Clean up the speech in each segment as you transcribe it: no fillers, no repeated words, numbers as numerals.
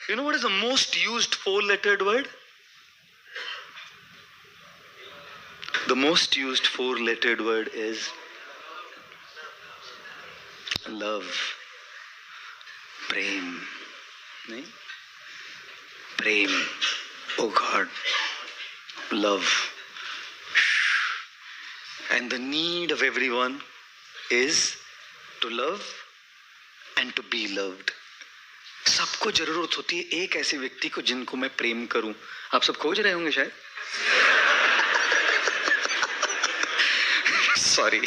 You know what is the most used four-lettered word? The most used four-lettered word is love. Prem. नहीं? Prem. Oh God. Love. And the need of everyone is to love and to be loved. सबको जरूरत होती है एक ऐसे व्यक्ति को जिनको मैं प्रेम करूं. आप सब खोज रहे होंगे शायद. सॉरी.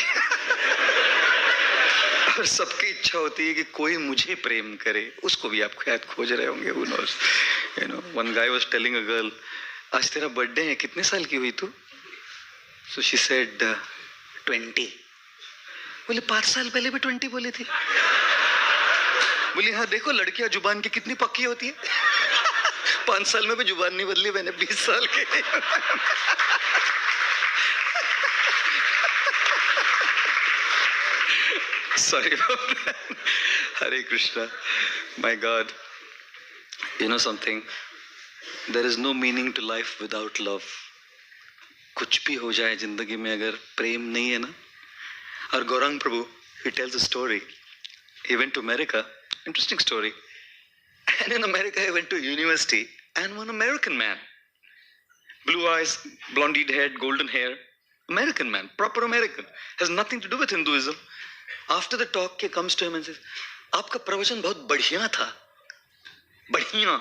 और सबकी इच्छा होती है कि कोई मुझे प्रेम करे. उसको भी आप शायद खोज रहे होंगे. Who knows? You know, one guy was telling a girl, आज तेरा बर्थडे है, कितने साल की हुई तू? So she said 20. बोले 5 साल पहले भी 20 बोली थी. बोली हाँ देखो लड़कियां जुबान की कितनी पक्की होती है. 5 साल में भी जुबान नहीं बदली मैंने 20 साल के. Sorry about that. Hare Krishna. My God. You know something? There is no meaning to life without love. कुछ भी हो जाए जिंदगी में अगर प्रेम नहीं है ना. और गौरंग प्रभु, he tells a story. He went to America. Interesting story. And in America he went to university and one American man. Blue eyes, blonde head, golden hair. American man, proper American. Has nothing to do with Hinduism. After the talk he comes to him and says, आपका प्रवचन बहुत बढ़िया था. बढ़िया.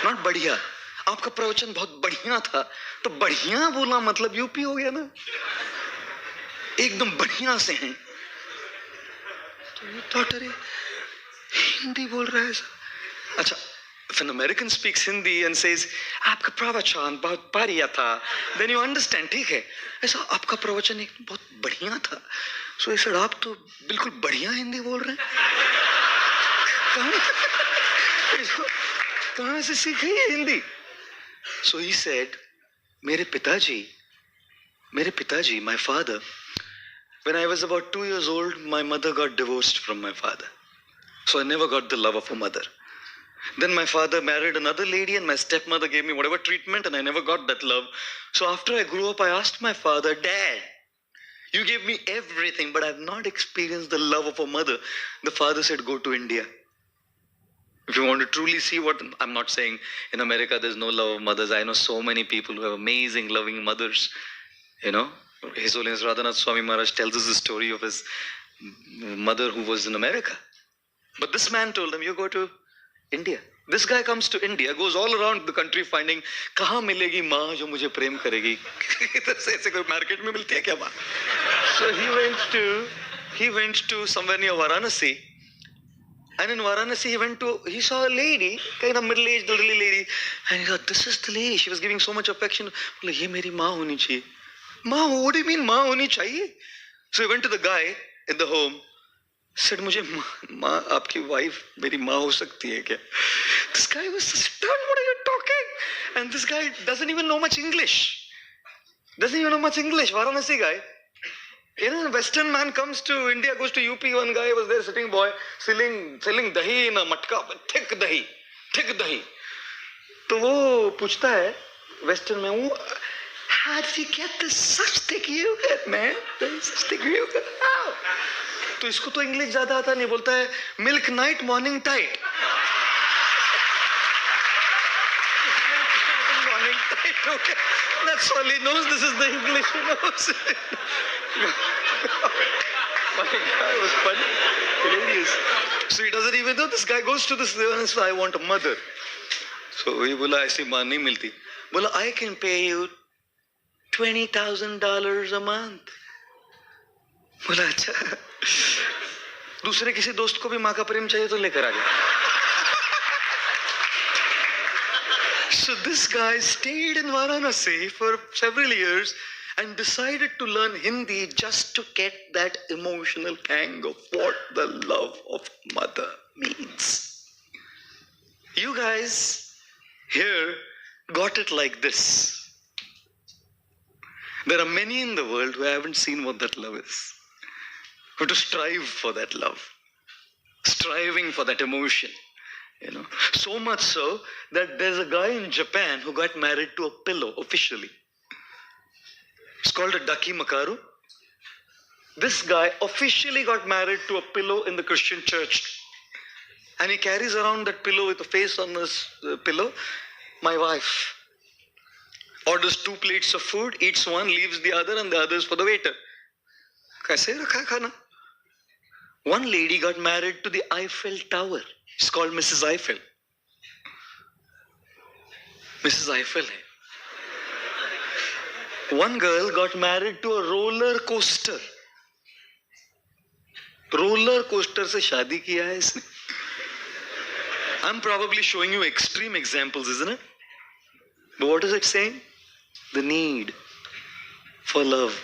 Not बढ़िया. आपका प्रवचन बहुत बढ़िया था. तो बढ़िया बोला मतलब यूपी हो गया ना. एकदम बढ़िया से हैं. तो ये थॉट अरे हिंदी बोल रहा है. अच्छा, if an American speaks Hindi and says आपका प्रवचन बहुत बढ़िया था, then you understand. ठीक है. ऐसा आपका प्रवचन एक बहुत बढ़िया था. So I said आप तो बिल्कुल बढ़िया हिंदी बोल रहे हैं. कहाँ से सीखी है हिंदी? So he said, मेरे पिताजी, my father, when I was about 2 years old, my mother got divorced from my father. So I never got the love of a mother. Then my father married another lady and my stepmother gave me whatever treatment and I never got that love. So after I grew up, I asked my father, Dad, you gave me everything, but I have not experienced the love of a mother. The father said, go to India. If you want to truly see what, I'm not saying in America there's no love of mothers. I know so many people who have amazing loving mothers. You know, His Holiness Radhanath Swami Maharaj tells us the story of his mother who was in America. But this man told him, you go to India. This guy comes to India, goes all around the country finding कहाँ मिलेगी माँ जो मुझे प्रेम करेगी. इधर से ऐसे कोई मार्केट में मिलती है क्या माँ? So he went to somewhere near Varanasi. And in Varanasi, he saw a lady, kind of middle-aged elderly lady, and he thought, this is the lady. She was giving so much affection. बोले ये मेरी माँ होनी चाहिए. माँ, what do you mean माँ होनी चाहिए? So he went to the guy in the home, said मुझे माँ आपकी wife मेरी माँ हो सकती है क्या? This guy was stunned. What are you talking? And this guy doesn't even know much English. Varanasi guy. You know, a Western man comes to India, goes to UP. One guy was there, sitting boy, selling dahi in a matka, thick dahi. तो वो पूछता है Western में, how did you get this such thick yogurt, man? Such thick yogurt. How? तो इसको तो English ज्यादा आता नहीं. बोलता है milk night, morning tight. Morning tight. Okay. That's all he knows. This is the English he knows. My guy was funny, hilarious. So he doesn't even know. This guy goes to this and says, I want a mother. So he बोला ऐसी माँ नहीं मिलती. बोला I can pay you $20,000 a month. बोला अच्छा. दूसरे किसी दोस्त को भी माँ का प्रेम चाहिए तो लेकर आ जा. So this guy stayed in Varanasi for several years and decided to learn Hindi just to get that emotional pang of what the love of mother means. You guys here got it like this. There are many in the world who haven't seen what that love is, who have to strive for that love, striving for that emotion. You know, so much so that there's a guy in Japan who got married to a pillow officially. It's called a Daki Makaru. This guy officially got married to a pillow in the Christian church. And he carries around that pillow with a face on this pillow. My wife orders 2 plates of food, eats one, leaves the other, and the other is for the waiter. Kaise rakha khana? One lady got married to the Eiffel Tower. It's called Mrs. Eiffel. Mrs. Eiffel hai. One girl got married to a roller coaster. Roller coaster se shaadi kiya hai isne. I'm probably showing you extreme examples, isn't it? But what is it saying? The need for love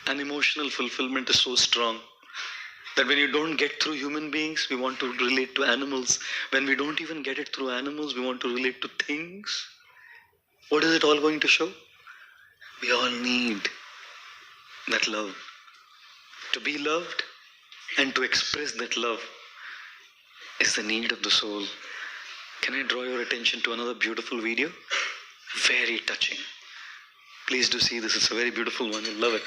and emotional fulfillment is so strong that when you don't get through human beings, we want to relate to animals. When we don't even get it through animals, we want to relate to things. What is it all going to show? We all need that love. To be loved and to express that love is the need of the soul. Can I draw your attention to another beautiful video? Very touching. Please do see this. It's a very beautiful one. You'll love it.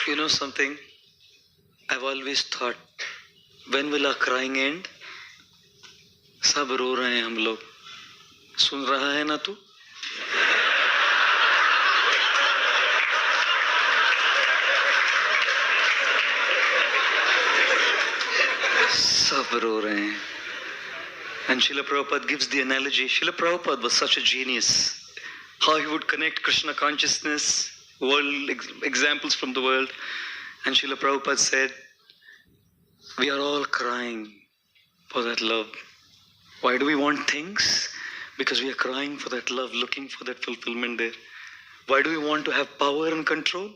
You know something? I've always thought, when will our crying end? सब रो रहे हैं हम लोग. सुन रहा है ना तू? सब रो रहे हैं. And Srila Prabhupada gives the analogy. Srila Prabhupada was such a genius. How he would connect Krishna consciousness, world examples from the world. And Srila Prabhupada said, we are all crying for that love. Why do we want things? Because we are crying for that love, looking for that fulfillment there. Why do we want to have power and control?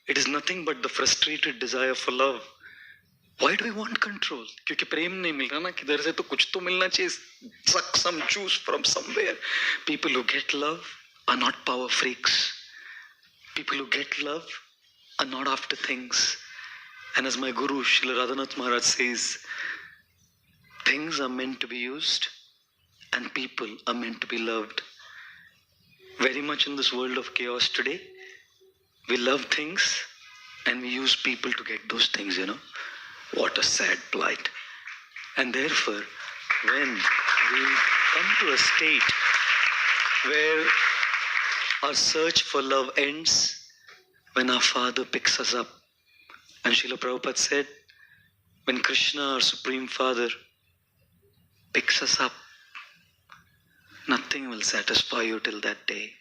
It is nothing but the frustrated desire for love. Why do we want control? क्योंकि प्रेम नहीं मिल रहा ना, किधर से तो कुछ तो मिलना चाहिए. Suck some juice from somewhere. People who get love are not power freaks. People who get love are not after things. And as my Guru Srila Radhanath Maharaj says, things are meant to be used and people are meant to be loved. Very much in this world of chaos today, we love things and we use people to get those things, you know. What a sad plight. And therefore, when we come to a state where our search for love ends, when our Father picks us up And Srila Prabhupada said, when Krishna, our Supreme Father, picks us up, nothing will satisfy you till that day.